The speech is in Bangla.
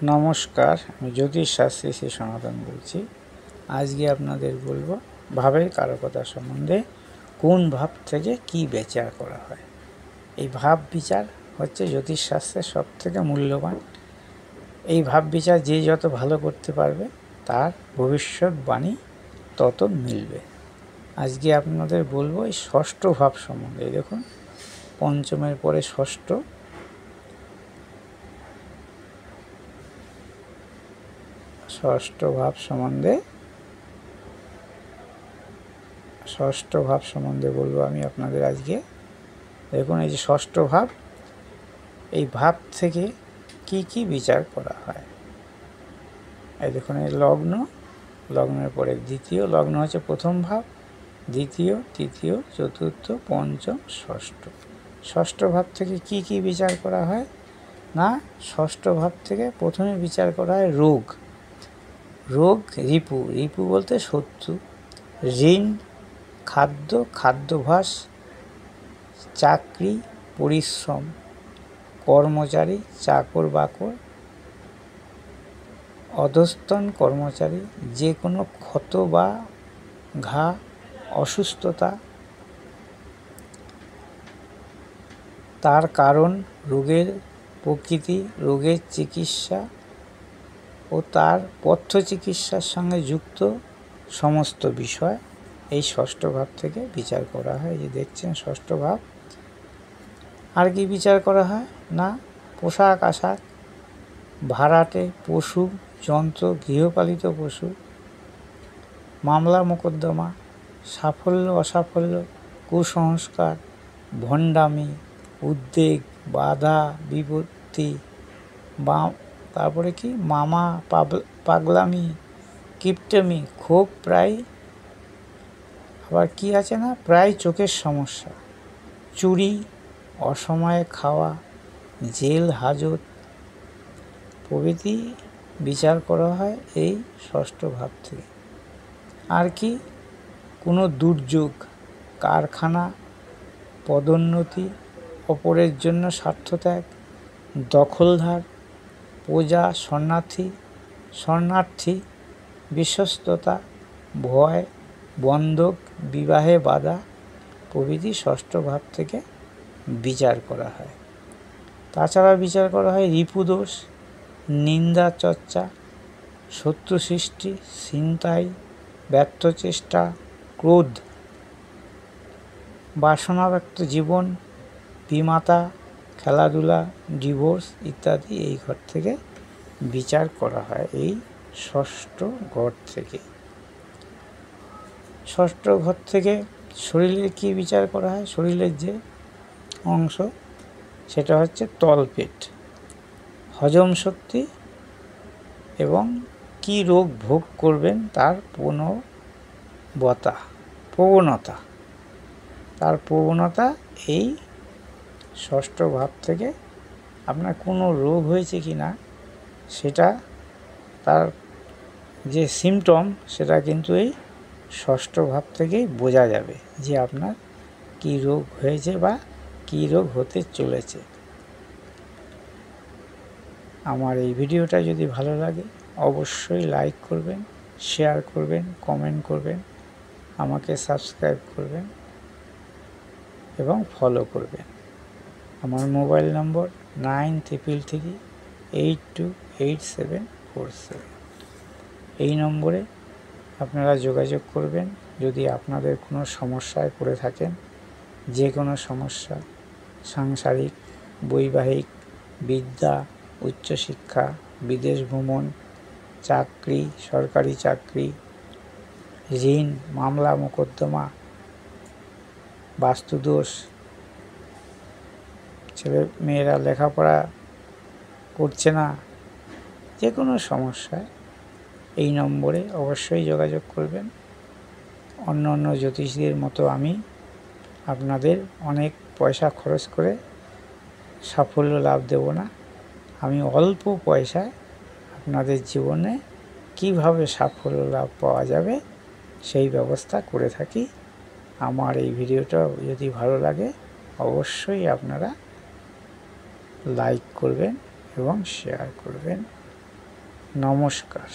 নমস্কার, আমি জ্যোতিষ শাস্ত্রী শ্রী সনাতন বলছি। আজকে আপনাদের বলবো ভাবের কারকতা সম্বন্ধে। কোন ভাব থেকে কি বিচার করা হয়। এই ভাব বিচার হচ্ছে জ্যোতিষ শাস্ত্রের সব থেকে মূল্যবান। এই ভাব বিচার যে যত ভালো করতে পারবে তার ভবিষ্যৎবাণী তত মিলবে। আজকে আপনাদের বলবো এই ষষ্ঠ ভাব সম্বন্ধে। দেখুন, পঞ্চমের পরে ষষ্ঠ, ষষ্ঠ ভাব সম্বন্ধে বলবো আমি আপনাদের আজকে। দেখুন, এই যে ষষ্ঠ ভাব, এই ভাব থেকে কি কি বিচার করা হয়। এই দেখুন, এই লগ্ন, লগ্নের পরে দ্বিতীয় লগ্ন হচ্ছে প্রথম ভাব, দ্বিতীয়, তৃতীয়, চতুর্থ, পঞ্চম, ষষ্ঠ। ষষ্ঠ ভাব থেকে কি কি বিচার করা হয় না, ষষ্ঠ ভাব থেকে প্রথমে বিচার করা হয় রোগ, রিপু, রিপু বলতে শত্রু, ঋণ, খাদ্য, খাদ্যাভ্যাস, চাকরি, পরিশ্রম, কর্মচারী, চাকর বাকর, অধস্তন কর্মচারী, যে কোনো ক্ষত বা ঘা, অসুস্থতা, তার কারণ, রোগের প্রকৃতি, রোগের চিকিৎসা ও তার পথ্য চিকিৎসার সঙ্গে যুক্ত সমস্ত বিষয় এই ষষ্ঠ ভাব থেকে বিচার করা হয়। যে দেখছেন ষষ্ঠ ভাব। আর কি বিচার করা হয় না, পোশাক আশাক, ভাড়াটে, পশু, যন্ত্র, গৃহপালিত পশু, মামলা মোকদ্দমা, সাফল্য অসাফল্য, কুসংস্কার, ভণ্ডামি, উদ্বেগ, বাধা বিপত্তি, বা তারপরে কি মামা পাগলামি, কিপটেমি, ক্ষোভ, প্রায় আবার কি আছে না, প্রায় চোখের সমস্যা, চুরি, অসময়ে খাওয়া, জেল হাজত প্রভৃতি বিচার করা হয় এই ষষ্ঠ ভাব থেকে। আর কি, কোনো দুর্যোগ, কারখানা, পদোন্নতি, অপরের জন্য স্বার্থত্যাগ, দখলদার, প্রজা, শরণার্থী, বিশ্বস্ততা, ভয়, বন্ধক, বিবাহে বাধা প্রভৃতি ষষ্ঠ ভাব থেকে বিচার করা হয়। তাছাড়া বিচার করা হয় রিপুদোষ, নিন্দা চর্চা, শত্রু সৃষ্টি, ছিনতাই, ব্যর্থ চেষ্টা, ক্রোধ, বাসনাব্যক্ত জীবন, বিমাতা, খেলাধুলা, ডিভোর্স ইত্যাদি এই ঘর থেকে বিচার করা হয়। এই ষষ্ঠ ঘর থেকে। ষষ্ঠ ঘর থেকে শরীরের কি বিচার করা হয়, শরীরের যে অংশ সেটা হচ্ছে তলপেট, হজম শক্তি এবং কি রোগ ভোগ করবেন তার প্রবণতা এই ষষ্ঠ ভাব থেকে। আপনার কোনো রোগ হয়েছে কি না সেটা, তার যে সিমটম সেটা কিন্তু এই ষষ্ঠ ভাব থেকেই বোঝা যাবে যে আপনার কি রোগ হয়েছে বা কি রোগ হতে চলেছে। আমার এই ভিডিওটা যদি ভালো লাগে অবশ্যই লাইক করবেন, শেয়ার করবেন, কমেন্ট করবেন, আমাকে সাবস্ক্রাইব করবেন এবং ফলো করবেন। আমার মোবাইল নম্বর 9333828747। এই নম্বরে আপনারা যোগাযোগ করবেন যদি আপনাদের কোনো সমস্যায় পড়ে থাকেন। যে কোনো সমস্যা, সাংসারিক, বৈবাহিক, বিদ্যা, উচ্চশিক্ষা, বিদেশ ভ্রমণ, চাকরি, সরকারি চাকরি, ঋণ, মামলা মোকদ্দমা, বাস্তুদোষ, ছেলে মেয়েরা লেখাপড়া করছে না, যে কোনো সমস্যায় এই নম্বরে অবশ্যই যোগাযোগ করবেন। অন্য জ্যোতিষীদের মতো আমি আপনাদের অনেক পয়সা খরচ করে সাফল্য লাভ দেব না। আমি অল্প পয়সায় আপনাদের জীবনে কিভাবে সাফল্য লাভ পাওয়া যাবে সেই ব্যবস্থা করে থাকি। আমার এই ভিডিওটা যদি ভালো লাগে অবশ্যই আপনারা লাইক করবেন এবং শেয়ার করবেন। নমস্কার।